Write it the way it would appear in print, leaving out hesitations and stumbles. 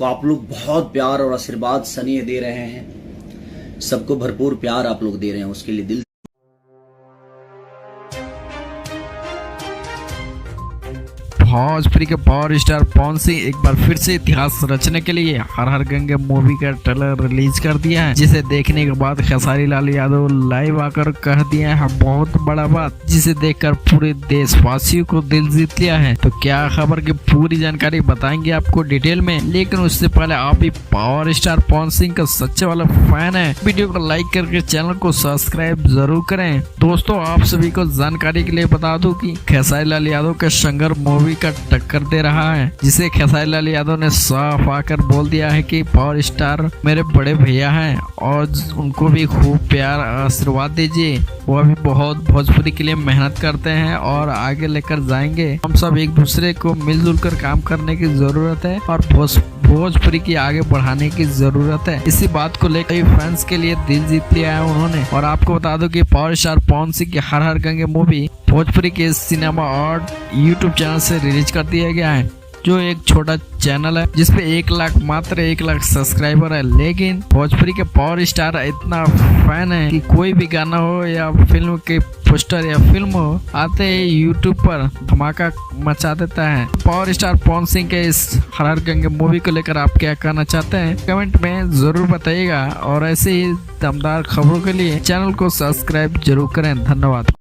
को आप लोग बहुत प्यार और आशीर्वाद सनी दे रहे हैं, सबको भरपूर प्यार आप लोग दे रहे हैं, उसके लिए दिल भोजपुरी के पावर स्टार पवन सिंह एक बार फिर से इतिहास रचने के लिए हर हर गंगे मूवी का ट्रेलर रिलीज कर दिया है, जिसे देखने के बाद खेसारी लाल यादव लाइव आकर कह दिया है बहुत बड़ा बात, जिसे देखकर पूरे देशवासियों को दिल जीत लिया है। तो क्या खबर की पूरी जानकारी बताएंगे आपको डिटेल में, लेकिन उससे पहले आप भी पावर स्टार पवन सिंह का सच्चे वाला फैन है, वीडियो को लाइक करके चैनल को सब्सक्राइब जरूर करें। दोस्तों आप सभी को जानकारी के लिए बता दूं कि खेसारी लाल यादव के संघर्ष मूवी का टक्कर दे रहा है, जिसे खेसारी लाल यादव ने साफ आकर बोल दिया है कि पावर स्टार मेरे बड़े भैया हैं और उनको भी खूब प्यार आशीर्वाद दीजिए। वो अभी बहुत भोजपुरी के लिए मेहनत करते हैं और आगे लेकर जाएंगे। हम सब एक दूसरे को मिलजुल कर काम करने की जरूरत है और भोजपुरी की आगे बढ़ाने की जरूरत है। इसी बात को लेकर फैंस के लिए दिल जीत लिया है उन्होंने। और आपको बता दो कि पावर स्टार पवन सिंह की हर हर गंगे मूवी भोजपुरी के सिनेमा और यूट्यूब चैनल से रिलीज कर दिया गया है, जो एक छोटा चैनल है जिसपे 1 लाख सब्सक्राइबर है। लेकिन भोजपुरी के पावर स्टार इतना फैन है कि कोई भी गाना हो या फिल्म के पोस्टर या फिल्म हो, आते ही यूट्यूब पर धमाका मचा देता है। पावर स्टार पवन सिंह के इस हर हर गंगे मूवी को लेकर आप क्या कहना चाहते हैं, कमेंट में जरूर बताइएगा। और ऐसे ही दमदार खबरों के लिए चैनल को सब्सक्राइब जरूर करें। धन्यवाद।